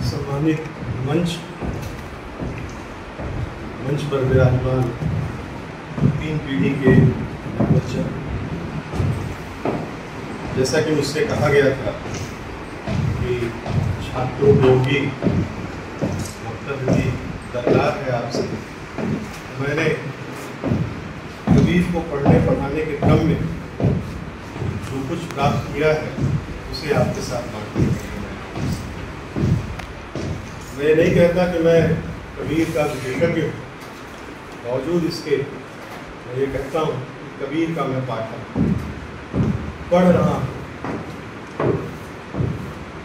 सम्मानित मंच पर विराजमान 3 पीढ़ी के बच्चे, जैसा कि मुझसे कहा गया था कि छात्रों योगी वक्तव्य की दरकार है आपसे, मैंने कबीर को पढ़ने पढ़ाने के क्रम में जो कुछ प्राप्त किया है उसे आपके साथ बांटने के लिए मैं नहीं कहता कि मैं कबीर का विशेषज्ञ हूँ, बावजूद इसके मैं ये कहता हूँ कि कबीर का मैं पाठक पढ़ रहा हूँ।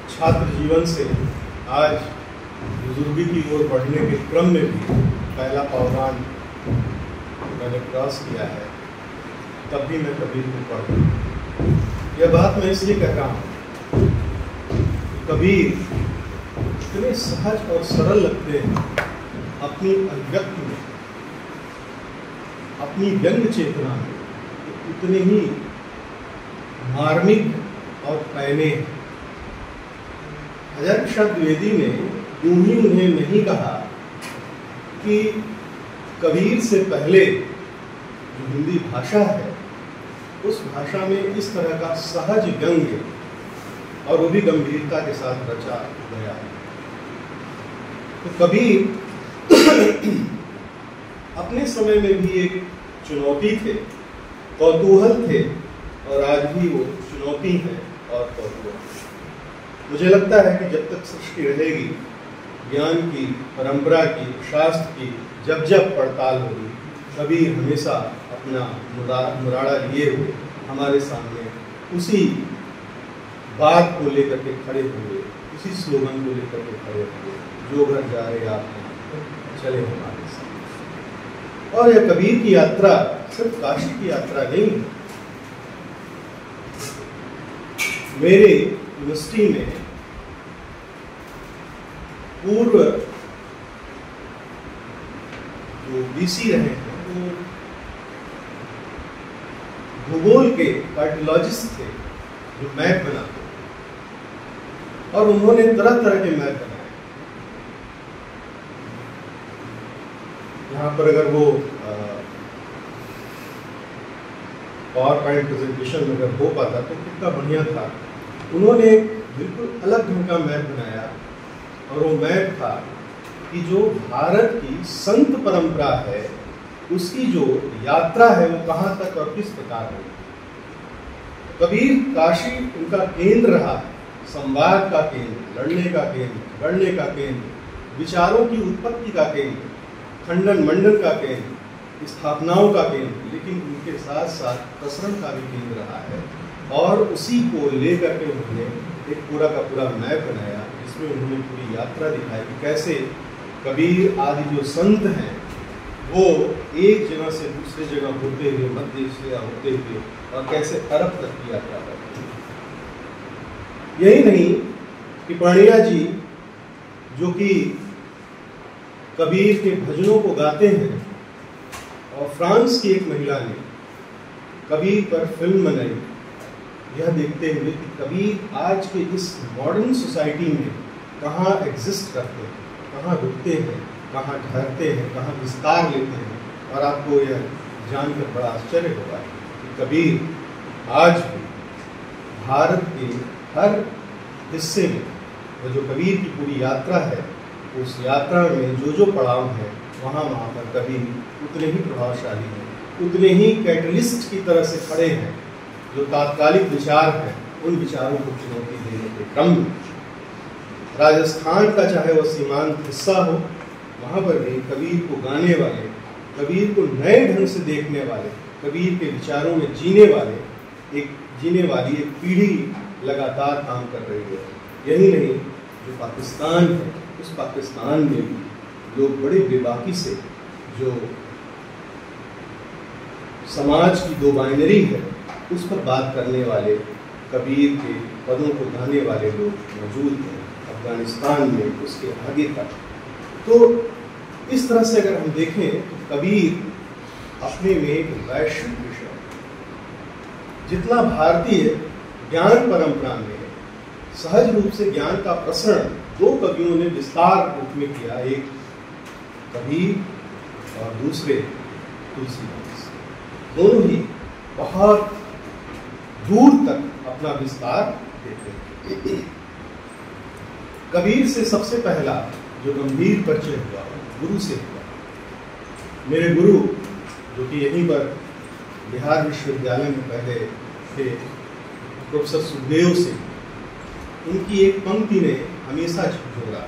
छात्र जीवन से आज बुजुर्गी की ओर बढ़ने के क्रम में भी पहला पावदान मैंने क्रॉस किया है, तब भी मैं कबीर को पढ़ रहा हूँ। यह बात मैं इसलिए कह रहा हूँ, कबीर इतने सहज और सरल लगते हैं अपनी अभिव्यक्ति में, अपनी व्यंग चेतना में, उतने ही मार्मिक और पैने। हजारिशा द्विवेदी ने यूं ही उन्हें नहीं कहा कि कबीर से पहले जो हिंदी भाषा है उस भाषा में इस तरह का सहज व्यंग्य और वो भी गंभीरता के साथ रचा गया है। तो कबीर अपने समय में भी एक चुनौती थे, कौतूहल थे, और आज भी वो चुनौती है और कौतूहल। मुझे लगता है कि जब तक सृष्टि रहेगी, ज्ञान की, परंपरा की, शास्त्र की जब जब पड़ताल होगी, कबीर हमेशा अपना मुराड़ा लिए हुए हमारे सामने उसी बात को लेकर के खड़े हुए, उसी स्लोगन को लेकर के खड़े हुए, जो घर जा रहे आप चले हमारे साथ। और यह कबीर की यात्रा सिर्फ काशी की यात्रा नहीं है। मेरे यूनिवर्सिटी में पूर्व जो बीसी रहे हैं वो भूगोल के कार्डियोलॉजिस्ट थे जो मैप बनाते, और उन्होंने तरह तरह के मैप बनाए। यहाँ पर अगर वो पावर पॉइंट प्रेजेंटेशन अगर हो पाता तो कितना बढ़िया था। उन्होंने बिल्कुल अलग ढंग का मैप बनाया, और वो मैप था कि जो भारत की संत परंपरा है उसकी जो यात्रा है वो कहाँ तक और किस प्रकार है। कबीर काशी उनका केंद्र रहा, संवाद का केंद्र, लड़ने का केंद्र, बढ़ने का केंद्र, विचारों की उत्पत्ति का केंद्र, खंडन मंडन का केंद्र, स्थापनाओं का केंद्र, लेकिन उनके साथ साथ प्रसरण का भी केंद्र रहा है। और उसी को लेकर के उन्होंने एक पूरा का पूरा मैप बनाया, जिसमें उन्होंने पूरी यात्रा दिखाई कि कैसे कबीर आदि जो संत हैं वो एक जगह से दूसरे जगह होते हुए, मध्य एशिया होते हुए, और कैसे अरब तक की यात्रा करते हैं। यही नहीं कि पाणिया जी जो कि कबीर के भजनों को गाते हैं, और फ्रांस की एक महिला ने कबीर पर फिल्म बनाई, यह देखते हुए कि कबीर आज के इस मॉडर्न सोसाइटी में कहाँ एग्जिस्ट करते हैं, कहाँ रुकते हैं, कहाँ ठहरते हैं, कहाँ विस्तार लेते हैं। और आपको यह जानकर बड़ा आश्चर्य होगा कि कबीर आज भी भारत के हर हिस्से में, वो जो कबीर की पूरी यात्रा है, उस यात्रा में जो जो पड़ाव है वहाँ पर कबीर उतने ही प्रभावशाली हैं, उतने ही कैटलिस्ट की तरह से खड़े हैं। जो तात्कालिक विचार हैं उन विचारों को चुनौती देने के क्रम में राजस्थान का चाहे वह सीमांत हिस्सा हो, वहाँ पर भी कबीर को गाने वाले, कबीर को नए ढंग से देखने वाले, कबीर के विचारों में जीने वाली एक पीढ़ी लगातार काम कर रही है। यही नहीं, जो पाकिस्तान है उस पाकिस्तान में भी लोग बड़े बेबाकी से जो समाज की दो बाइनरी है उस पर बात करने वाले, कबीर के पदों को गाने वाले लोग मौजूद हैं अफगानिस्तान में, उसके आगे तक। तो इस तरह से अगर हम देखें तो कबीर अपने में एक वैश्विक विषय, जितना भारतीय ज्ञान परंपरा में सहज रूप से ज्ञान का प्रसरण दो कवियों ने विस्तार रूप में किया, एक कबीर और दूसरे तुलसीदास, दोनों ही बहुत दूर तक अपना विस्तार देते हैं। कबीर से सबसे पहला जो गंभीर परिचय हुआ गुरु से हुआ। मेरे गुरु जो कि यहीं पर बिहार विश्वविद्यालय में पहले थे, प्रोफेसर सुखदेव से, उनकी एक पंक्ति ने हमेशा झकझोरा।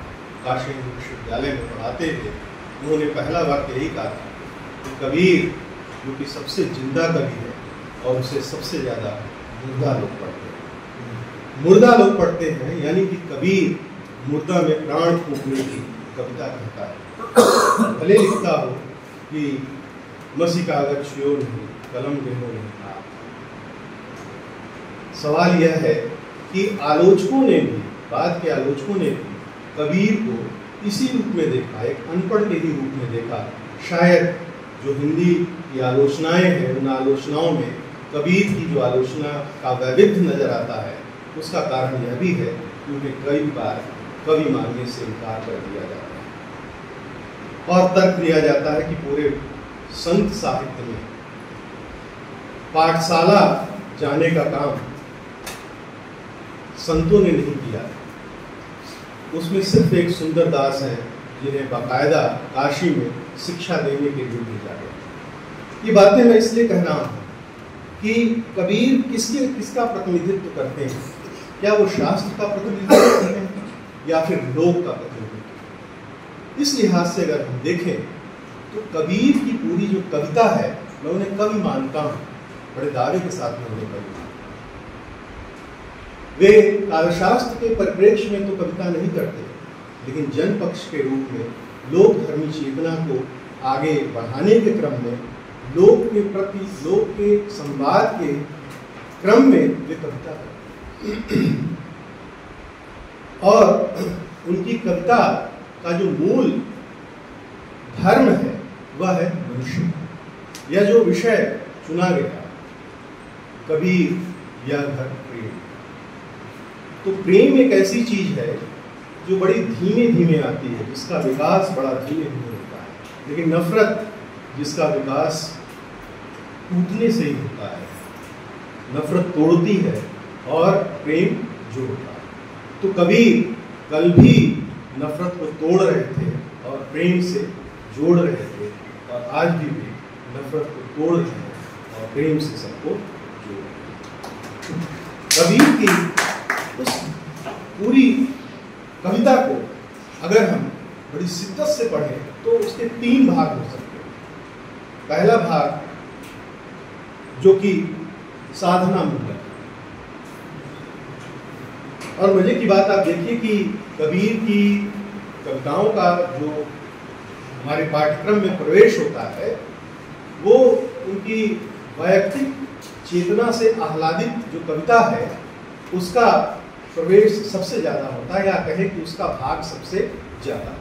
काशी विश्वविद्यालय में पढ़ाते थे, उन्होंने पहला वाक्य यही कहा था कि कबीर जो कि सबसे जिंदा कवि है और उसे सबसे ज़्यादा मुर्दा लोग पढ़ते हैं। मुर्दा लोग पढ़ते हैं यानी कि कबीर मुर्दा में प्राण फूंकने की कविता कहता है। भले लिखता हो कि मसी कागज छुओ नहीं, कलम गेहो नहीं था। सवाल यह है कि आलोचकों ने भी, बाद के आलोचकों ने भी कबीर को इसी रूप में देखा, एक अनपढ़ के ही रूप में देखा। शायद जो हिंदी की आलोचनाएं हैं, उन आलोचनाओं में कबीर की जो आलोचना का वैविध्य नजर आता है, उसका कारण यह भी है कि उन्हें कई बार कवि मानने से इनकार कर दिया जाता है और तर्क दिया जाता है कि पूरे संत साहित्य में पाठशाला जाने का काम संतों ने नहीं किया। उसमें सिर्फ एक सुंदर दास है जिन्हें बाकायदा काशी में शिक्षा देने के लिए भेजा गया। ये बातें मैं इसलिए कह रहा हूँ कि कबीर किसका प्रतिनिधित्व करते हैं? क्या वो शास्त्र का प्रतिनिधित्व करते हैं या फिर लोक का प्रतिनिधित्व? इस लिहाज से अगर हम देखें तो कबीर की पूरी जो कविता है, मैं उन्हें कवि मानता हूँ, बड़े दावे के साथ में उन्हें कवि मानता हूँ। वे काव्यशास्त्र के परिप्रेक्ष्य में तो कविता नहीं करते, लेकिन जन पक्ष के रूप में लोक धर्मी चेतना को आगे बढ़ाने के क्रम में, लोक के प्रति, लोक के संवाद के क्रम में वे कविता करते हैं। और उनकी कविता का जो मूल धर्म है वह है मनुष्य। यह जो विषय चुना गया, कबीर या घर प्रेम, तो प्रेम एक ऐसी चीज है जो बड़ी धीमे धीमे आती है, जिसका विकास बड़ा धीमे धीमे होता है। लेकिन नफरत जिसका विकास टूटने से ही होता है, नफरत तोड़ती है और प्रेम जोड़ता है। तो कबीर कल भी नफरत को तोड़ रहे थे और प्रेम से जोड़ रहे थे, और आज भी नफरत को तोड़ रहे हैं और प्रेम से सबको जोड़ रहे हैं। कबीर की उस पूरी कविता को अगर हम बड़ी शिद्दत से पढ़ें तो उसके 3 भाग हो सकते हैं। पहला भाग जो कि साधना मूलक, और मजे की बात आप देखिए कि कबीर की कविताओं का जो हमारे पाठ्यक्रम में प्रवेश होता है, वो उनकी वैयक्तिक चेतना से आह्लादित जो कविता है उसका प्रवेश सबसे ज्यादा होता है, या कहें कि उसका भाग सबसे ज्यादा।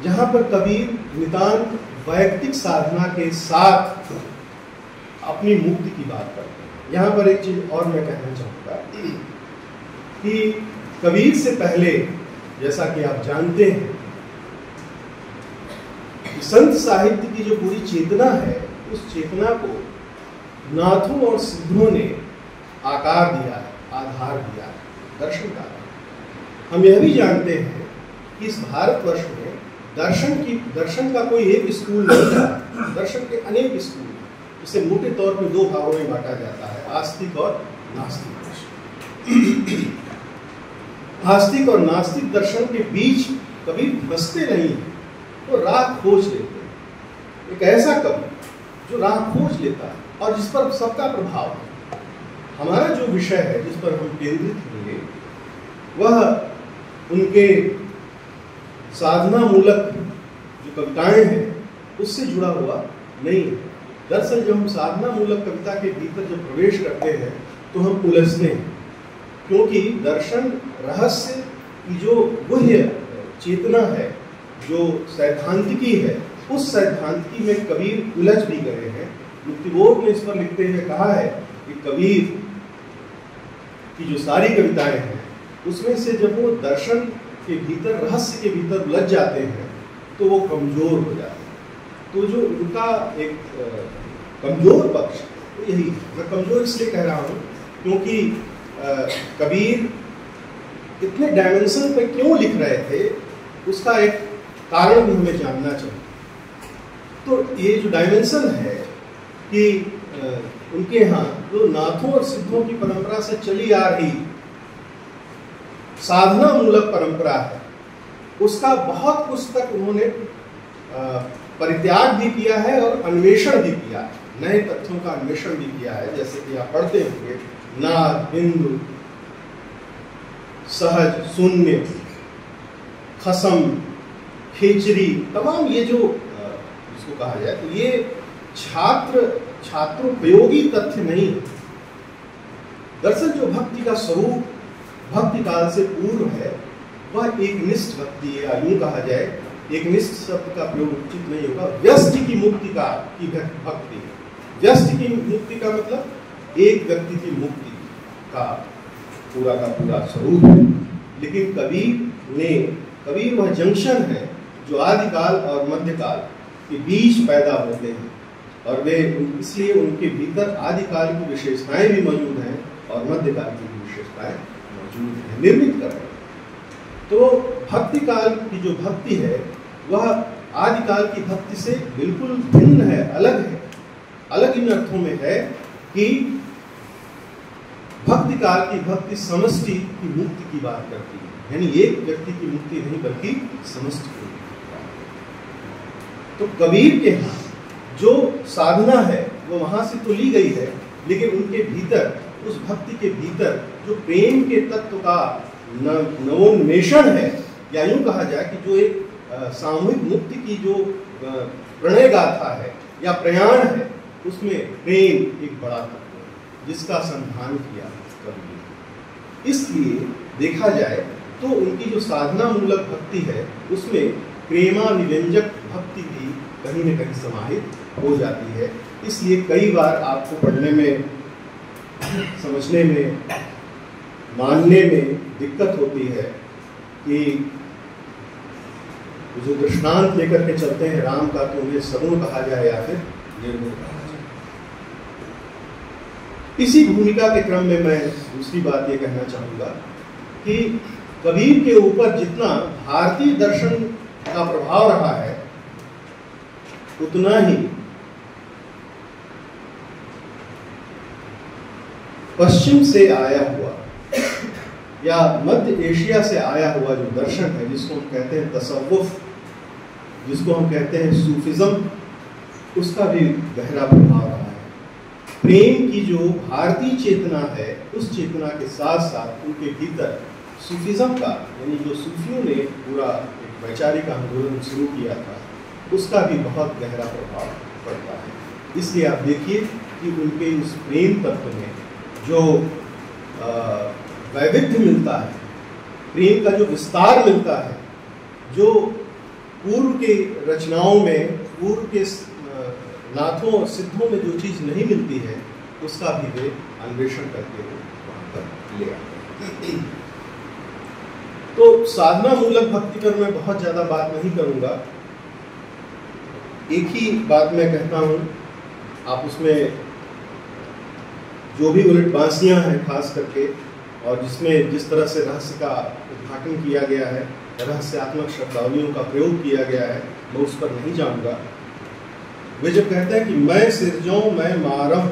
जहां पर कबीर नितांत वैयक्तिक साधना के साथ अपनी मुक्ति की बात करते हैं। यहाँ पर एक चीज और मैं कहना चाहूँगा कि कबीर से पहले, जैसा कि आप जानते हैं, कि संत साहित्य की जो पूरी चेतना है, उस चेतना को नाथों और सिद्धों ने आकार दिया है, आधार दिया है, दर्शन का। हम यह भी जानते हैं कि इस भारतवर्ष में दर्शन का कोई एक स्कूल नहीं था, दर्शन के अनेक स्कूल, इसे मोटे तौर पर 2 भागों में बांटा जाता है, आस्तिक और नास्तिक दर्शन। आस्तिक और नास्तिक दर्शन के बीच कभी फंसते नहीं, तो राह खोज लेते हैं। एक ऐसा कवि जो राह खोज लेता है और जिस पर सबका प्रभाव है। हमारा जो विषय है जिस पर हम केंद्रित होंगे, वह उनके साधना मूलक जो कविताएं हैं उससे जुड़ा हुआ नहीं है। दरअसल जब हम साधना मूलक कविता के भीतर जब प्रवेश करते हैं तो हम उलझते हैं, क्योंकि दर्शन रहस्य की जो गुह्य चेतना है, जो सैद्धांतिकी है, उस सैद्धांतिकी में कबीर उलझ भी गए हैं मुक्तिबोध ने इस पर लिखते हुए कहा है कि कबीर की जो सारी कविताएं हैं उसमें से जब वो दर्शन के भीतर, रहस्य के भीतर उलझ जाते हैं तो वो कमजोर हो जाते हैं। तो जो उनका एक कमजोर पक्ष, यही मैं कमजोर इसलिए कह रहा हूँ क्योंकि कबीर इतने डायमेंशन पे क्यों लिख रहे थे उसका एक कारण भी हमें जानना चाहिए। तो ये जो डायमेंशन है कि उनके यहाँ जो नाथों और सिद्धों की परंपरा से चली आ रही साधना मूलक परंपरा है, उसका बहुत कुछ तक उन्होंने परित्याग भी किया है और अन्वेषण भी किया है, नए तथ्यों का अन्वेषण भी किया है। जैसे कि आप पढ़ते होंगे नाद, बिंदु, सहज, शून्य, खसम, खिचड़ी, तमाम ये जो इसको कहा जाए तो ये छात्रोपयोगी तथ्य नहीं है। दरअसल जो भक्ति का स्वरूप भक्ति काल से पूर्व है वह एक निष्ठ भक्ति है, या यूं कहा जाए, एक निष्ठ शब्द का प्रयोग उचित नहीं होगा, व्यष्टि की मुक्ति की भक्ति है। व्यष्टि की मुक्ति का मतलब एक व्यक्ति की मुक्ति का पूरा स्वरूप है। लेकिन कबीर वह जंक्शन है जो आदिकाल और मध्यकाल के बीच पैदा होते हैं, और वे इसलिए उनके भीतर आदिकाल की विशेषताएं भी मौजूद हैं और मध्यकाल की विशेषताएं मौजूद हैं, निर्मित कर रहे हैं। तो भक्ति काल की जो भक्ति है वह आदिकाल की भक्ति से बिल्कुल भिन्न है, अलग है। अलग इन अर्थों में है कि भक्ति काल की भक्ति समष्टि की मुक्ति की बात करती है, यानी एक व्यक्ति की मुक्ति नहीं बल्कि समष्टि की मुक्ति। तो कबीर के यहाँ जो साधना है वो वहां से तो ली गई है, लेकिन उनके भीतर, उस भक्ति के भीतर जो प्रेम के तत्व का नवोन्मेषण है, या यूं कहा जाए कि जो एक सामूहिक मुक्ति की जो प्रणय गाथा है या प्रयाण है, उसमें प्रेम एक बड़ा तत्व है जिसका संधान किया कबीर। इसलिए देखा जाए तो उनकी जो साधना मूलक भक्ति है उसमें प्रेमाभिव्यंजक भक्ति भी कहीं न कहीं समाहित हो जाती है। इसलिए कई बार आपको पढ़ने में, समझने में, मानने में दिक्कत होती है कि जो दृष्टांत लेकर के चलते हैं राम का, तो उन्हें सगुण कहा जाए या फिर निर्गुण कहा जाए। इसी भूमिका के क्रम में मैं दूसरी बात ये कहना चाहूंगा कि कबीर के ऊपर जितना भारतीय दर्शन का प्रभाव रहा है उतना ही पश्चिम से आया हुआ या मध्य एशिया से आया हुआ जो दर्शन है, जिसको हम कहते हैं तसव्वुफ, जिसको हम कहते हैं सूफिज्म, उसका भी गहरा प्रभाव रहा है। प्रेम की जो भारतीय चेतना है उस चेतना के साथ साथ उनके भीतर सूफिज्म का, यानी जो सूफियों ने पूरा एक वैचारिक आंदोलन शुरू किया था, उसका भी बहुत गहरा प्रभाव पड़ता है। इसलिए आप देखिए कि उनके उस प्रेम तत्व में जो वैविध्य मिलता है, प्रेम का जो विस्तार मिलता है, जो पूर्व के रचनाओं में, पूर्व के नाथों और सिद्धों में जो चीज़ नहीं मिलती है, उसका भी वे अन्वेषण करके वहाँ पर ले आते हैं। तो साधना मूलक भक्ति पर मैं बहुत ज़्यादा बात नहीं करूँगा। एक ही बात मैं कहता हूँ, आप उसमें जो भी उलट बांसियाँ हैं खास करके, और जिसमें जिस तरह से रहस्य का उद्घाटन किया गया है, रहस्यात्मक शब्दावलियों का प्रयोग किया गया है, मैं उस पर नहीं जाऊँगा। वे जब कहते हैं कि मैं सिरजों मैं मारम,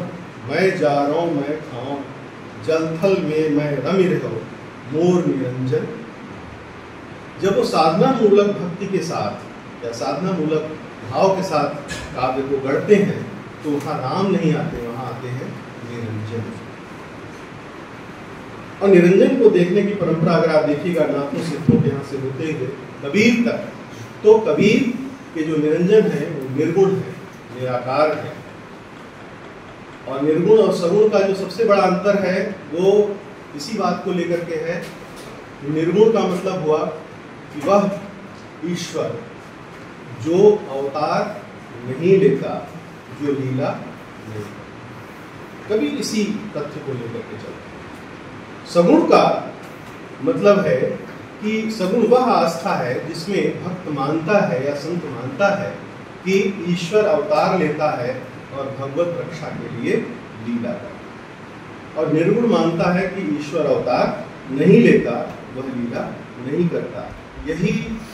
मैं जा रहा हूँ मैं खाऊं, जलथल में मैं रमि रहो मोर निरंजन, जब वो साधना मूलक भक्ति के साथ या साधना मूलक भाव के साथ काव्य को गढ़ते हैं तो वहाँ राम नहीं आते, वहाँ आते हैं निरंजन। और निरंजन को देखने की परंपरा अगर आप देखिएगा नाथों सिद्धों के यहाँ से होते हुए कबीर तक, तो कबीर के जो निरंजन है वो निर्गुण है, निराकार है। और निर्गुण और सगुण का जो सबसे बड़ा अंतर है वो इसी बात को लेकर के है। निर्गुण का मतलब हुआ कि वह ईश्वर जो अवतार नहीं लेता, जो लीला नहीं करता। कबीर इसी तथ्य को लेकर के चलते हैं। सगुण का मतलब है कि सगुण वह आस्था है जिसमें भक्त मानता है या संत मानता है कि ईश्वर अवतार लेता है और भगवत रक्षा के लिए लीला करता है, और निर्गुण मानता है कि ईश्वर अवतार नहीं लेता, वह लीला नहीं करता। यही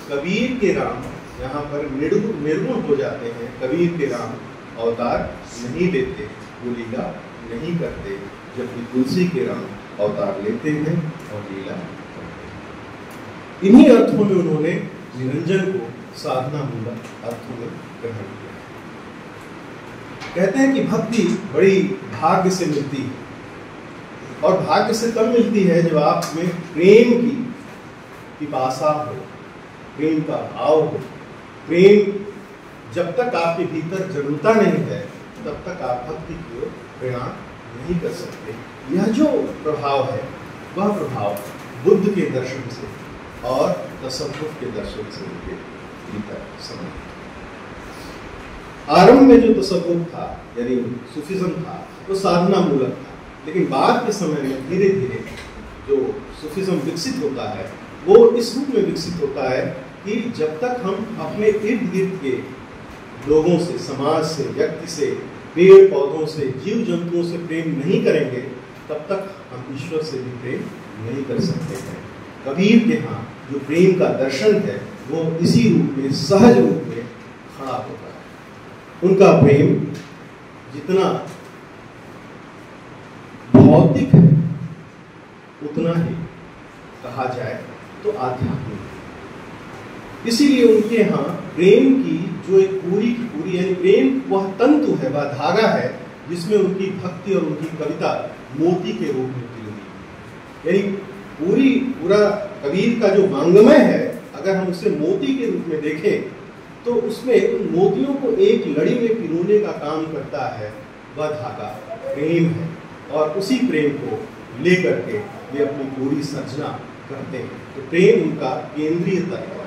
कबीर के राम यहाँ पर निर्गुण हो जाते हैं। कबीर के राम अवतार नहीं लेते, वो लीला नहीं करते, जबकि तुलसी के राम अवतार लेते हैं और लीला करते हैं। इन्हीं अर्थों में उन्होंने निरंजन को साधना मूलक अर्थों में ग्रहण किया। कहते हैं कि भक्ति बड़ी भाग्य से मिलती है, और भाग्य से तब मिलती है जब आप में प्रेम की पिपासा हो, प्रेम का भाव हो। प्रेम जब तक आपके भीतर जन्मता नहीं है, तब तक आप भक्ति की ओर प्रयाण नहीं कर सकते। यह जो प्रभाव है, वह प्रभाव बुद्ध के दर्शन से और तसव्वुफ के दर्शन से उनके भीतर समझ। आरंभ में जो तसव्वुफ था, यानी सूफिज्म था, वो साधना मूलक था, लेकिन बाद के समय में धीरे धीरे जो सूफिज्म विकसित होता है, वो इस रूप में विकसित होता है कि जब तक हम अपने इर्द गिर्द के लोगों से, समाज से, व्यक्ति से, पेड़ पौधों से, जीव जंतुओं से प्रेम नहीं करेंगे, तब तक हम ईश्वर से भी प्रेम नहीं कर सकते हैं। कबीर के यहाँ जो प्रेम का दर्शन है, वो इसी रूप में, सहज रूप में खड़ा होता है। उनका प्रेम जितना भौतिक है, उतना ही कहा जाए तो आध्यात्मिक है। इसीलिए उनके यहाँ प्रेम की जो एक पूरी की पूरी, यानी प्रेम वह तंतु है, वह धागा है, जिसमें उनकी भक्ति और उनकी कविता मोती के रूप में पिरोती है। यानी पूरा कबीर का जो वांग्मय है, अगर हम उसे मोती के रूप में देखें, तो उसमें उन मोतियों को एक लड़ी में पिरोने का काम करता है वह धागा प्रेम है, और उसी प्रेम को लेकर के वे अपनी पूरी सर्जना करते हैं। तो प्रेम उनका केंद्रीय तत्व है।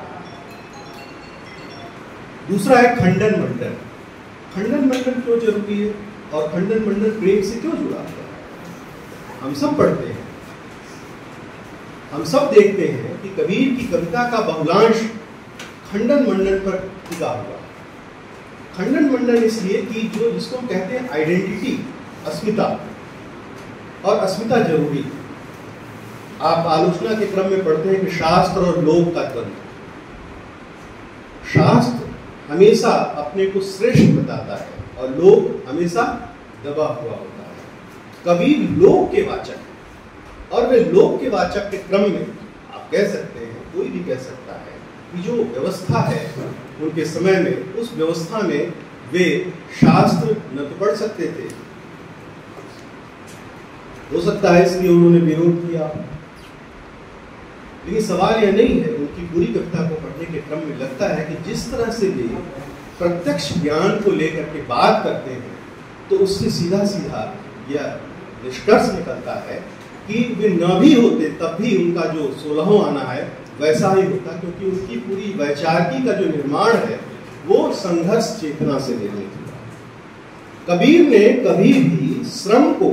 दूसरा है खंडन मंडन। खंडन मंडन क्यों जरूरी है, और खंडन मंडन प्रेम से क्यों जुड़ा हुआ है? हम सब पढ़ते हैं, हम सब देखते हैं कि कबीर की कविता का बहुलांश खंडन मंडन पर टिका हुआ। खंडन मंडन इसलिए कि जो जिसको हम कहते हैं आइडेंटिटी, अस्मिता, और अस्मिता जरूरी है। आप आलोचना के क्रम में पढ़ते हैं कि शास्त्र और लोक का द्वंद्व। शास्त्र हमेशा अपने को श्रेष्ठ बताता है, और लोक हमेशा दबा हुआ होता है। कबीर लोक के वाचक है, और वे लोक के वाचक के क्रम में आप कह सकते हैं, कोई भी कह सकता है कि जो व्यवस्था है उनके समय में, उस व्यवस्था में वे शास्त्र न तो पढ़ सकते थे, हो सकता है इसलिए उन्होंने विरोध किया। लेकिन सवाल यह नहीं है, उनकी पूरी कविता को पढ़ने के क्रम में लगता है कि जिस तरह से वे प्रत्यक्ष ज्ञान को लेकर के बात करते हैं, तो उससे सीधा सीधा यह निष्कर्ष निकलता है कि वे न भी होते तब भी उनका जो 16वां आना है वैसा ही होता, क्योंकि उनकी पूरी वैचारिकी का जो निर्माण है वो संघर्ष चेतना से निर्मित हुआ। कबीर ने कभी भी श्रम को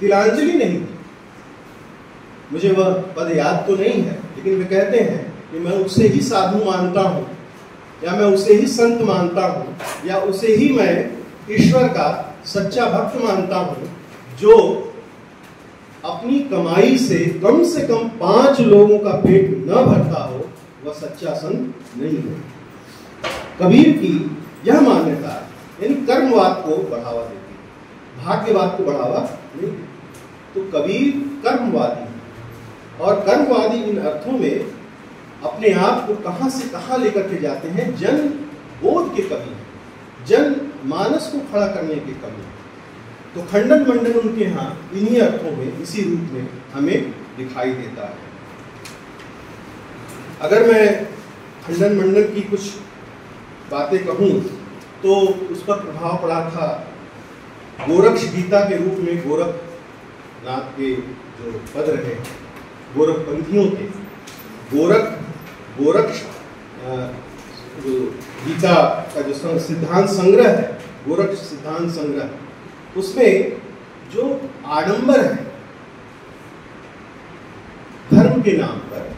तिलांजलि नहीं दी। मुझे वह पद याद तो नहीं है, लेकिन वे कहते हैं कि मैं उसे ही साधु मानता हूँ, या मैं उसे ही संत मानता हूँ, या उसे ही मैं ईश्वर का सच्चा भक्त मानता हूँ, जो अपनी कमाई से कम 5 लोगों का पेट न भरता हो, वह सच्चा संत नहीं है। कबीर की यह मान्यता यानी कर्मवाद को बढ़ावा देती है, भाग्यवाद को बढ़ावा नहीं। तो कबीर कर्मवादी है, और कर्मवादी इन अर्थों में अपने आप को कहां से कहां लेकर के जाते हैं, जन बोध के कवि हैं, जन मानस को खड़ा करने के कवि हैं। तो खंडन मंडन उनके यहाँ इन्हीं अर्थों में, इसी रूप में हमें दिखाई देता है। अगर मैं खंडन मंडन की कुछ बातें कहूँ तो उस पर प्रभाव पड़ा था गोरक्ष गीता के रूप में गोरखनाथ के जो पद रहे, गोरखपंथियों के गोरक्ष जो गीता का जो सिद्धांत संग्रह है गोरक्ष सिद्धांत संग्रह, उसमें जो आडंबर है धर्म के नाम पर,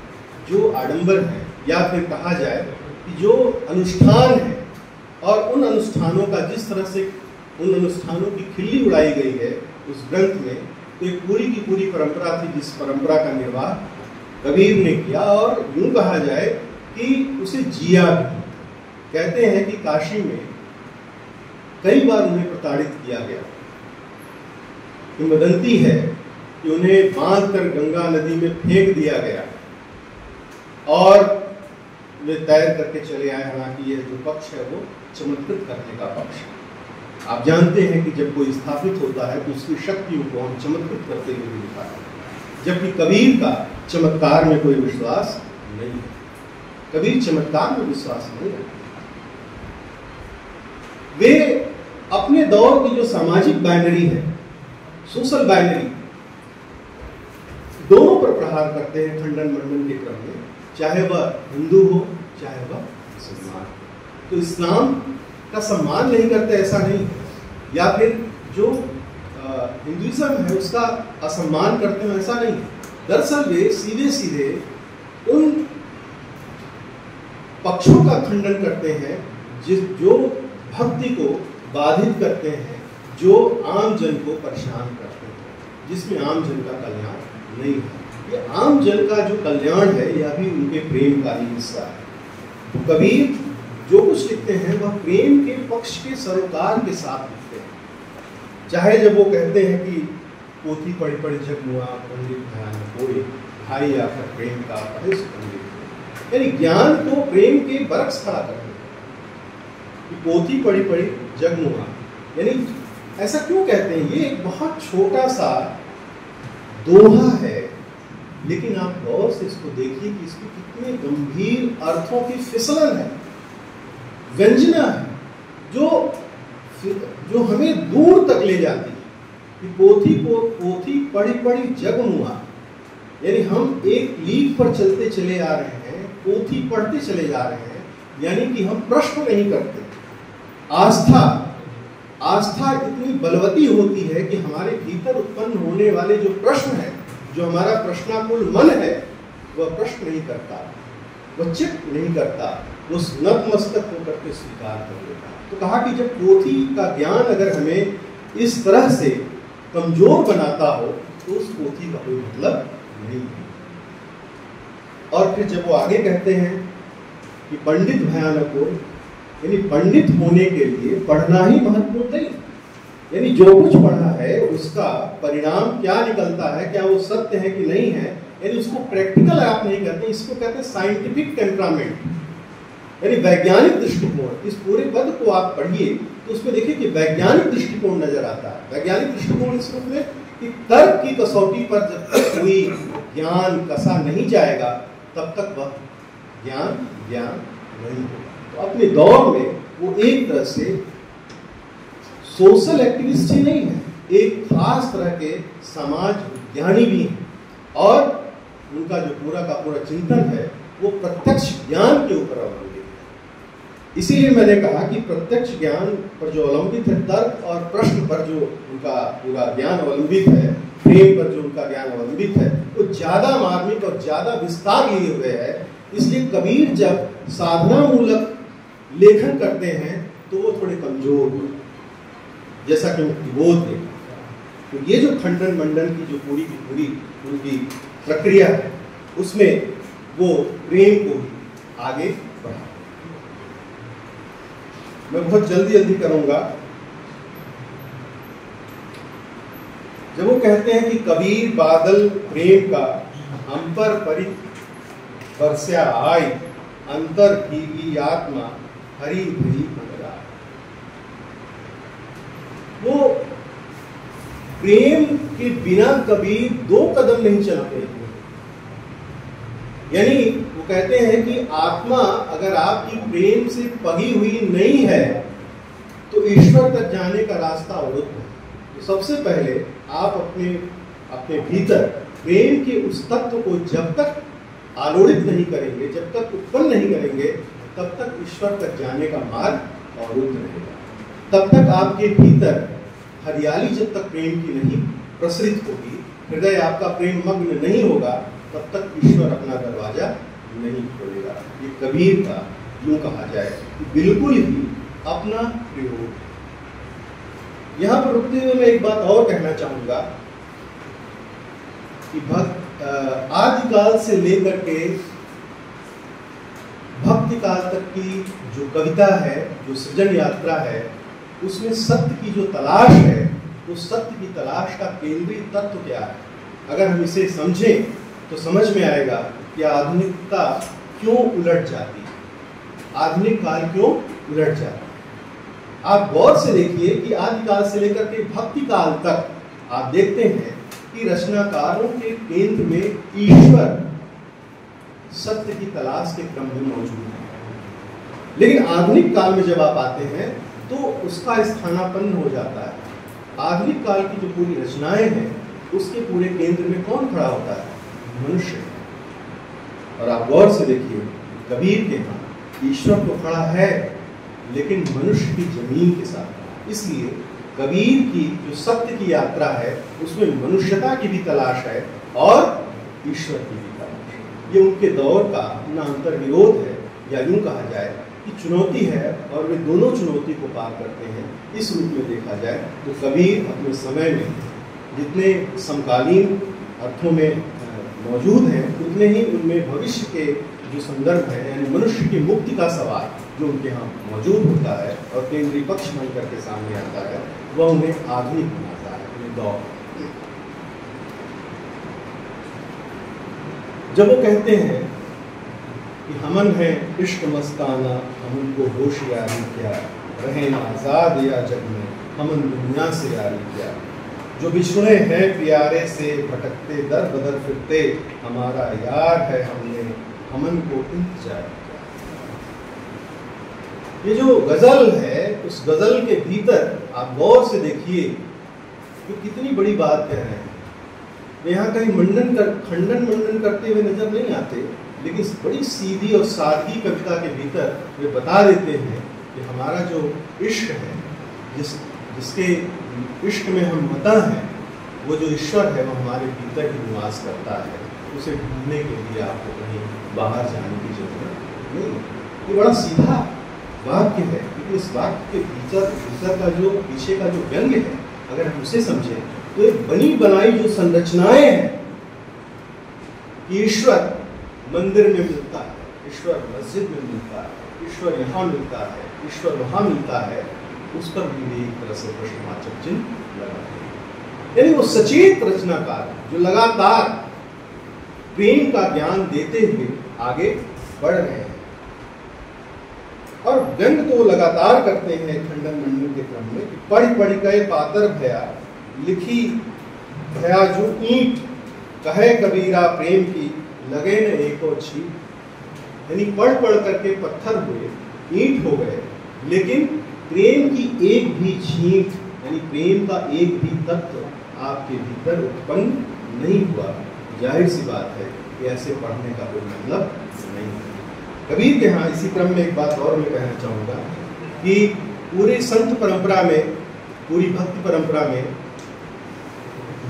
जो आडंबर है या फिर कहा जाए कि जो अनुष्ठान है और उन अनुष्ठानों का जिस तरह से उन अनुष्ठानों की खिल्ली उड़ाई गई है उस ग्रंथ में, तो एक पूरी की पूरी परंपरा थी जिस परंपरा का निर्वाह कबीर ने किया और यूं कहा जाए कि उसे जिया भी। कहते हैं कि काशी में कई बार उन्हें प्रताड़ित किया गया। किंवदंती है कि उन्हें बांध कर गंगा नदी में फेंक दिया गया और वे तैर करके चले आए। हालांकि यह जो पक्ष है वो चमत्कृत करने का पक्ष है। आप जानते हैं कि जब कोई स्थापित होता है तो उसकी शक्तियों को हम चमत्कृत करते हुए दिखा है, जबकि कबीर का चमत्कार में कोई विश्वास नहीं है। कबीर चमत्कार में विश्वास नहीं रखते। वे अपने दौर की जो सामाजिक बाइनरी है, सोशल बाइनरी, दोनों पर प्रहार करते हैं खंडन मंडन के क्रम में, चाहे वह हिंदू हो चाहे वह मुसलमान। तो इस्लाम का सम्मान नहीं करते ऐसा नहीं, या फिर जो हिंदुइज्म है उसका असम्मान करते हैं ऐसा नहीं। दरअसल वे सीधे सीधे उन पक्षों का खंडन करते हैं जो भक्ति को बाधित करते हैं, जो आम जन को परेशान करते हैं, जिसमें आम जन का कल्याण नहीं है। ये आम जन का जो कल्याण है यह भी उनके प्रेम का ही हिस्सा है। तो कबीर जो कुछ लिखते हैं वह प्रेम के पक्ष के सरोकार के साथ लिखते हैं। चाहे जब वो कहते हैं कि पोथी पढ़ी पढ़ी जगमुआ पंडित ध्यान कोई भाई आकर प्रेम का पढ़े पंडित, यानी ज्ञान को प्रेम के बरक्स खड़ा करते हैं कि पोथी पढ़ी पढ़ी जगमुआ। यानी ऐसा क्यों कहते हैं? ये एक बहुत छोटा सा दोहा है, लेकिन आप गौर से इसको देखिए कि इसके कितने गंभीर अर्थों की फिसलन है, व्यंजना है, जो हमें दूर तक ले जाती है कि पोथी पढ़ी पढ़ी जग मुआ। यानी हम एक लीक पर चलते चले आ रहे हैं, पोथी पढ़ते चले जा रहे हैं, यानी कि हम प्रश्न नहीं करते। आस्था इतनी बलवती होती है कि हमारे भीतर उत्पन्न होने वाले जो प्रश्न है, जो हमारा प्रश्नाकुल मन है, वह प्रश्न नहीं करता, वह चित्त नहीं करता, वो नतमस्तक होकर के स्वीकार कर लेता। तो कहा कि जब पोथी का ज्ञान अगर हमें इस तरह से कमजोर बनाता हो तो उस पोथी का कोई मतलब नहीं है। और फिर जब वो आगे कहते हैं कि पंडित भयानक हो, यानी पंडित होने के लिए पढ़ना ही महत्वपूर्ण नहीं, यानी जो कुछ पढ़ा है उसका परिणाम क्या निकलता है, क्या वो सत्य है कि नहीं है, यानी उसको प्रैक्टिकल आप नहीं करते। इसको कहते हैं साइंटिफिक टेम्परामेंट, यानी वैज्ञानिक दृष्टिकोण। इस पूरे पद को आप पढ़िए तो उसमें देखिए कि वैज्ञानिक दृष्टिकोण नजर आता है। वैज्ञानिक दृष्टिकोण इस रूप में कि तर्क की कसौटी पर जब तक कोई ज्ञान कसा नहीं जाएगा तब तक वह ज्ञान नहीं होगा। तो अपने दौर में वो एक तरह से सोशल एक्टिविस्ट ही नहीं है, एक खास तरह के समाज विज्ञानी भी हैं, और उनका जो पूरा का पूरा चिंतन है वो प्रत्यक्ष ज्ञान के ऊपर अवलंबित है। इसीलिए मैंने कहा कि प्रत्यक्ष ज्ञान पर जो अवलंबित है, तर्क और प्रश्न पर जो उनका पूरा ज्ञान अवलंबित है, प्रेम पर जो उनका ज्ञान अवलंबित है, वो ज्यादा मार्मिक और ज्यादा विस्तार लिए हुए है। इसलिए कबीर जब साधना मूलक लेखन करते हैं तो वो थोड़े कमजोर हो, जैसा कि बोध है। तो ये जो खंडन मंडन की जो पूरी की पूरी उनकी प्रक्रिया है उसमें वो प्रेम को आगे बढ़ा। मैं बहुत जल्दी करूंगा। जब वो कहते हैं कि कबीर बादल प्रेम का अंपर परित बरस्या आई, अंतर भीगी आत्मा हरि भरी बदला। वो प्रेम के बिना कबीर 2 कदम नहीं चलते। यानी वो कहते हैं कि आत्मा अगर आपकी प्रेम से पगी हुई नहीं है तो ईश्वर तक जाने का रास्ता अवरुद्ध है। तो सबसे पहले आप अपने भीतर प्रेम के उस तत्व को जब तक आलोड़ित नहीं करेंगे, जब तक उत्पन्न नहीं करेंगे, तब तक ईश्वर तक जाने का मार्ग अवरुद्ध रहेगा। तब तक आपके भीतर हरियाली जब तक प्रेम की नहीं प्रसरित होगी, हृदय आपका प्रेम मग्न नहीं होगा, तब तक ईश्वर अपना दरवाजा नहीं खोलेगा। ये कबीर का यूं कहा जाए बिल्कुल ही अपना प्रयोग। यहां पर रुकते हुए मैं एक बात और कहना चाहूंगा कि आदिकाल से लेकर के भक्ति काल तक की जो कविता है, जो सृजन यात्रा है, उसमें सत्य की जो तलाश है, उस सत्य की तलाश का केंद्रीय तत्व क्या है? अगर हम इसे समझें तो समझ में आएगा कि आधुनिकता क्यों उलट जाती है, आधुनिक काल क्यों उलट जाता है। आप गौर से देखिए कि आदिकाल से लेकर के भक्ति काल तक आप देखते हैं कि रचनाकारों के केंद्र में ईश्वर सत्य की तलाश के क्रम में मौजूद है। लेकिन आधुनिक काल में जब आप आते हैं तो उसका स्थानापन्न हो जाता है। आधुनिक काल की जो पूरी रचनाएं हैं उसके पूरे केंद्र में कौन खड़ा होता है? मनुष्य। और आप गौर से देखिए कबीर के यहाँ ईश्वर तो खड़ा है लेकिन मनुष्य की जमीन के साथ। इसलिए कबीर की जो सत्य की यात्रा है उसमें मनुष्यता की भी तलाश है और ईश्वर की भी तलाश है। ये उनके दौर का अपना अंतर्विरोध है, या यूं कहा जाए कि चुनौती है, और वे दोनों चुनौती को पार करते हैं। इस रूप में देखा जाए तो कबीर अपने समय में जितने समकालीन अर्थों में मौजूद हैं, उतने ही उनमें भविष्य के जो संदर्भ है, यानी मनुष्य की मुक्ति का सवाल जो उनके यहाँ मौजूद होता है और केंद्रीय पक्ष बन करके सामने आता है, वह उन्हें आधुनिक बनाता है अपने दौर। जब वो कहते हैं कि हमन है इश्क मस्ताना, हमन को होशियारी क्या, रहें आजाद या जग में, हमन दुनिया से यारी क्या, जो बिछुड़े हैं प्यारे से भटकते दर बदर फिरते, हमारा यार है हमने हमन को इंतजार किया। ये जो गजल है उस गजल के भीतर आप गौर से देखिए कि कितनी बड़ी बात कह रहे हैं। यहाँ कहीं खंडन मंडन करते हुए नजर नहीं आते, लेकिन बड़ी सीधी और सादगी कविता के भीतर वे बता देते हैं कि हमारा जो इश्क है, जिसके इश्क में हम मता हैं, वो जो ईश्वर है वो हमारे भीतर ही निवास करता है। उसे ढूंढने के लिए आपको कहीं बाहर जाने की जरूरत नहीं। ये बड़ा सीधा वाक्य है, क्योंकि इस वाक्य के भीतर का जो पीछे का जो व्यंग है, अगर हम उसे समझें तो एक बनी बनाई जो संरचनाएं हैं, ईश्वर मंदिर में मिलता है, ईश्वर मस्जिद में मिलता है, ईश्वर यहाँ मिलता है, ईश्वर वहाँ मिलता है, उस पर भी एक तरह से प्रश्नवाचक चिन्ह लगाते हैं। यानी वो सचेत रचनाकार जो लगातार प्रेम का ज्ञान देते हुए आगे बढ़ रहे हैं, और व्यंग तो लगातार करते हैं खंडन मंडन के क्रम में। पढ़ पढ़ गए पातर भया, लिखी भया जो ईंट, कहे कबीरा प्रेम की, लगे न एको छींट। यानी पढ़ पढ़ करके पत्थर हुए, ईंट हो गए, लेकिन प्रेम की एक भी छींट, यानी प्रेम का एक भी तत्व आपके भीतर उत्पन्न नहीं हुआ। जाहिर सी बात है कि ऐसे पढ़ने का कोई मतलब नहीं है। कबीर के यहाँ इसी क्रम में एक बात और मैं कहना चाहूँगा कि पूरी संत परंपरा में, पूरी भक्ति परंपरा में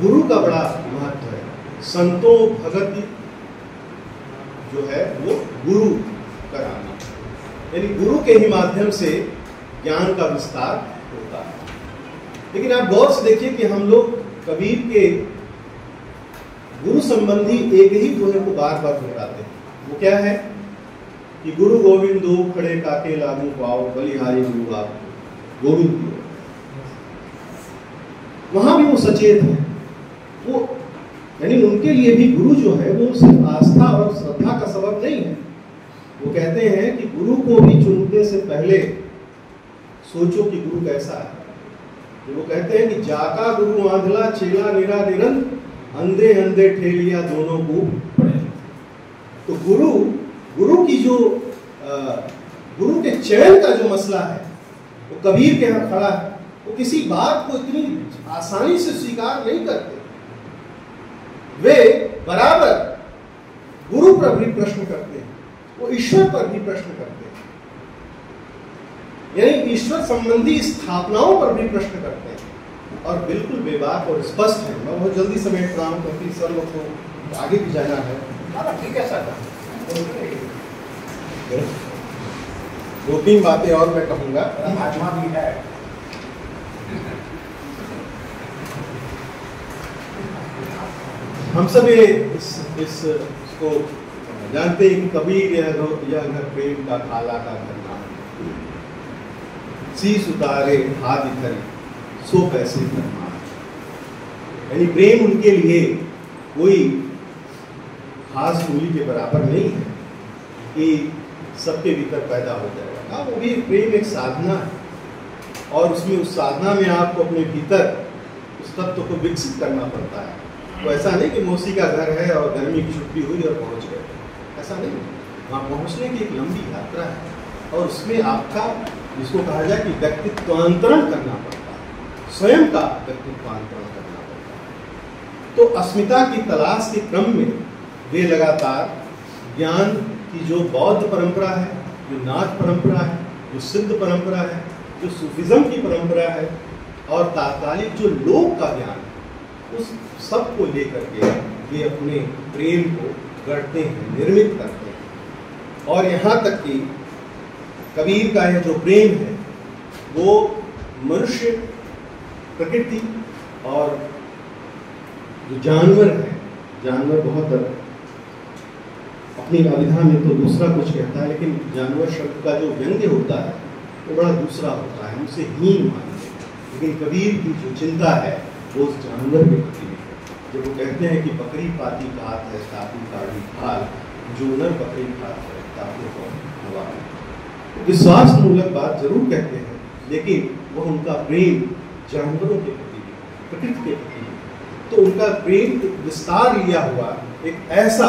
गुरु का बड़ा महत्व है। संतों भगत जो है वो गुरु कराना, यानी गुरु के ही माध्यम से ज्ञान का विस्तार होता है। लेकिन आप गौर से देखिए कि हम लोग कबीर के गुरु संबंधी एक ही दोहे को बार बार दोहराते हैं। वो क्या है कि गुरु गोविंद दो खड़े काके लागू पाओ, बलिहारी गुरु आप गोविंद। वहां भी वो सचेत है, वो यानी उनके लिए भी गुरु जो है वो सिर्फ आस्था और श्रद्धा का सबब नहीं है। वो कहते हैं कि गुरु को भी चुनने से पहले सोचो कि गुरु कैसा है। वो कहते हैं कि जाका गुरु आंधला, चेला निरा निरंत, अंधे अंधे ठेलिया दोनों को पड़े। तो गुरु की जो गुरु के चयन का जो मसला है वो कबीर के यहाँ खड़ा है। वो किसी बात को इतनी आसानी से स्वीकार नहीं करते, वे बराबर गुरु पर भी प्रश्न करते हैं, वो ईश्वर पर भी प्रश्न करते हैं। यानी ईश्वर संबंधी स्थापनाओं पर भी प्रश्न करते हैं और बिल्कुल बेबाक और स्पष्ट है। मैं बहुत जल्दी समेट रहा हूँ क्योंकि सर लोग को आगे भी जाना है। ठीक है सर, 2-3 बातें और मैं कहूँगा। आत्मा भी है। हम सब ये इसको जानते हैं कि कबीर यह घर प्रेम का खाला का घर नाम, शीश उतारे हाथ धरे 100 पैसे करना। यानी प्रेम उनके लिए कोई खास मूल्य के बराबर नहीं है कि सबके भीतर पैदा हो जाएगा। हाँ, वो भी प्रेम एक साधना है और उसमें उस साधना में आपको अपने भीतर उस तत्व को विकसित करना पड़ता है। तो ऐसा नहीं कि मौसी का घर है और गर्मी की छुट्टी हुई और पहुंच गए, ऐसा नहीं। वहाँ पहुँचने की एक लंबी यात्रा है और उसमें आपका जिसको कहा जाए कि व्यक्तित्वांतरण करना पड़ता है, स्वयं का व्यक्तित्वांतरण करना पड़ता है। तो अस्मिता की तलाश के क्रम में वे लगातार ज्ञान की जो बौद्ध परंपरा है, जो नाथ परंपरा है, जो सिद्ध परंपरा है, जो सूफिज्म की परंपरा है और तात्कालिक जो लोक का ज्ञान, उस सब को लेकर के वे अपने प्रेम को गढ़ते हैं, निर्मित करते हैं। और यहाँ तक कि कबीर का यह जो प्रेम है वो मनुष्य, प्रकृति और जो जानवर है, जानवर बहुत अपनी अविधा में तो दूसरा कुछ कहता है, लेकिन जानवर शब्द का जो व्यंग्य होता है वो बड़ा दूसरा होता है, उसे हीन मानते हैं। लेकिन कबीर की जो चिंता है वो उस जानवर के प्रति है। जब वो कहते हैं कि बकरी पाती खात है ताती काढ़ी खाल, जो नर बकरी खात है ताती को हवा। विश्वास मूलक बात जरूर कहते हैं, लेकिन वह उनका प्रेम जानवरों के प्रति, प्रकृति के प्रति, तो उनका प्रेम विस्तार लिया हुआ एक ऐसा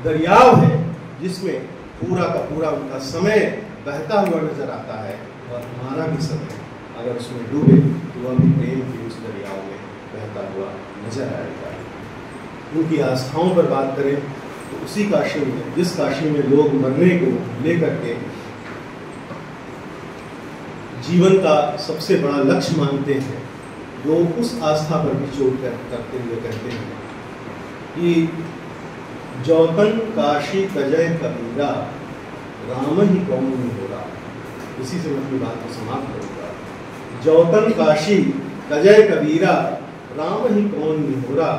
दरियाव है जिसमें पूरा का पूरा उनका समय बहता हुआ नजर आता है और हमारा भी समय अगर उसमें डूबे तो वह भी प्रेम के उस दरियाव में बहता हुआ नजर आएगा। उनकी आस्थाओं पर बात करें तो उसी काशी में, जिस काशी में लोग मरने को लेकर के जीवन का सबसे बड़ा लक्ष्य मानते हैं, लोग उस आस्था पर भी चोट करते हुए कहते हैं कि जौतन काशी कजय कबीरा राम ही कौन नहीं हो रहा। इसी से मैं अपनी बात को समाप्त करूंगा। जौतन काशी कजय कबीरा राम ही कौन नहीं हो रहा।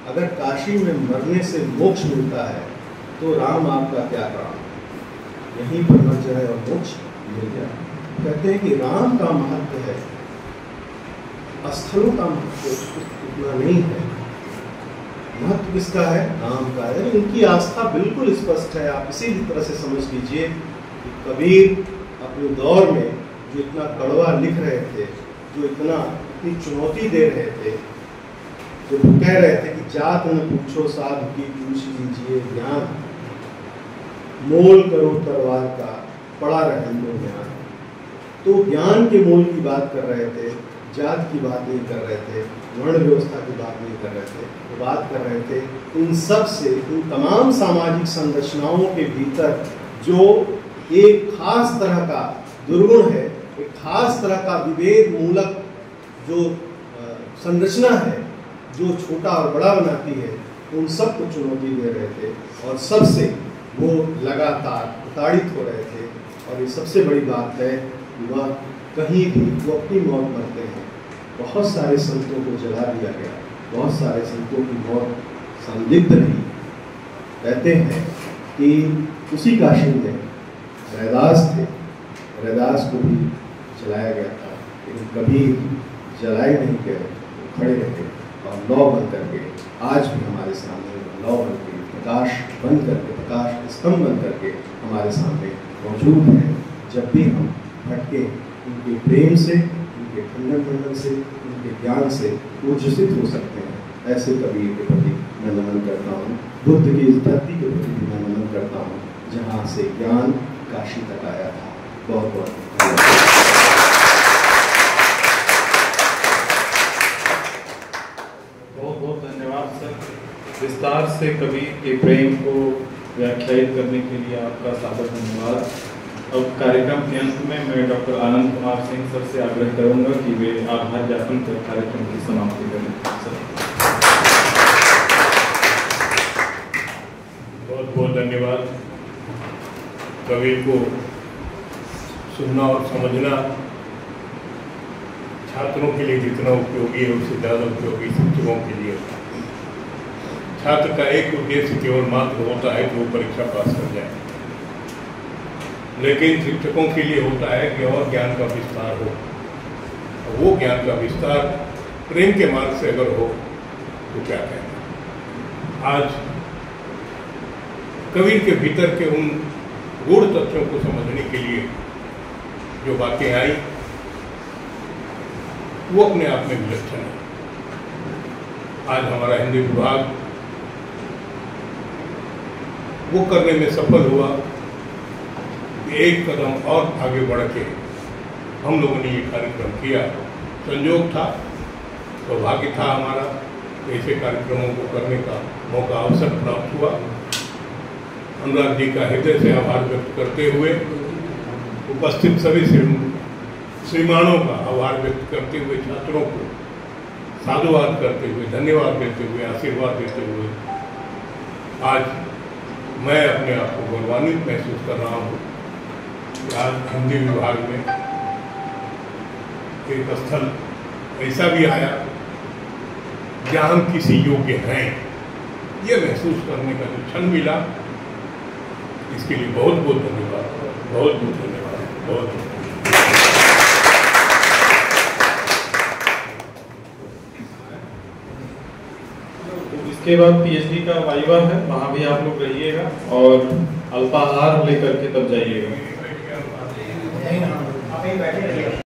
अगर काशी में मरने से मोक्ष मिलता है तो राम आपका क्या काम, यहीं पर मर जाए और मोक्ष मिल जाए। कहते हैं कि राम का महत्व है, स्थलों का महत्व उतना नहीं है। महत्व किसका है? राम का है। उनकी आस्था बिल्कुल स्पष्ट है। आप इसी तरह से समझ लीजिए कि कबीर अपने दौर में जो इतना कड़वा लिख रहे थे, जो इतनी चुनौती दे रहे थे, जो कह रहे थे कि जात न पूछो साधु की पूछ लीजिए ज्ञान, मोल करो तरवार का पड़ा रहे तो ज्ञान। तो ज्ञान के मोल की बात कर रहे थे, जात की बात नहीं कर रहे थे, वर्ण व्यवस्था की बात नहीं कर रहे थे, वो बात कर रहे थे इन सब से, इन तमाम सामाजिक संरचनाओं के भीतर जो एक खास तरह का दुर्गुण है, एक खास तरह का विभेद मूलक जो संरचना है, जो छोटा और बड़ा बनाती है, उन सब को चुनौती दे रहे थे और सबसे वो लगातार प्रताड़ित हो रहे थे। और ये सबसे बड़ी बात है कि वह कहीं भी वो अपनी मौत मरते हैं। बहुत सारे संतों को जला दिया गया, बहुत सारे संतों की मौत संदिग्ध रही। कहते हैं कि उसी काशी में रैदास थे, रैदास को भी जलाया गया था, लेकिन कभी जलाए नहीं गए, वो खड़े रहे और लौ बन करके आज भी हमारे सामने लौ बन के, प्रकाश बन करके, प्रकाश स्तंभ बन करके हमारे सामने मौजूद है। जब भी हम भटके उनके प्रेम से, उनके खंडन मंडन से, उनके ज्ञान से ऊर्जित हो सकते हैं। ऐसे कबीर के प्रति मैं नमन करता हूँ। बुद्ध की इस धरती के प्रति भी मैं नमन करता हूँ जहाँ से ज्ञान काशी तक आया था। बहुत बहुत धन्यवाद सर। विस्तार से कबीर के प्रेम को व्याख्यायित करने के लिए आपका सादर धन्यवाद। अब कार्यक्रम के अंत में मैं डॉक्टर आनंद कुमार सिंह सर से आग्रह करूंगा कि वे आभार ज्ञापन कर कार्यक्रम की समाप्ति करें। सर बहुत बहुत धन्यवाद। कवि को सुनना और समझना छात्रों के लिए जितना उपयोगी है उससे ज़्यादा उपयोगी शिक्षकों के लिए। छात्र का एक उद्देश्य केवल मात्र होता है कि वो परीक्षा पास कर जाए, लेकिन शिक्षकों के लिए होता है कि और ज्ञान का विस्तार हो। वो ज्ञान का विस्तार प्रेम के मार्ग से अगर हो तो क्या कहना। आज कवि के भीतर के उन गूढ़ तथ्यों को समझने के लिए जो बातें आई वो अपने आप में विलक्षण है। आज हमारा हिंदी विभाग वो करने में सफल हुआ कि एक कदम और आगे बढ़ के हम लोगों ने ये कार्यक्रम किया। संयोग था, सौभाग्य था हमारा, ऐसे कार्यक्रमों को करने का मौका अवसर प्राप्त हुआ। अनुराग जी का हृदय से आभार व्यक्त करते हुए, उपस्थित सभी श्रीमानों का आभार व्यक्त करते हुए, छात्रों को साधुवाद करते हुए, धन्यवाद देते हुए, आशीर्वाद देते हुए, आज मैं अपने आप को गौरवान्वित महसूस कर रहा हूँ कि आज हिंदी विभाग में एक स्थल ऐसा भी आया जहाँ हम किसी योग्य हैं, ये महसूस करने का जो क्षण मिला, इसके लिए बहुत बहुत धन्यवाद, बहुत बहुत धन्यवाद, बहुत बहुत। इसके बाद पीएचडी का वाइवा है, वहाँ भी आप लोग रहिएगा और अल्पाहार लेकर के तब जाइएगा। नहीं, आप यहीं बैठे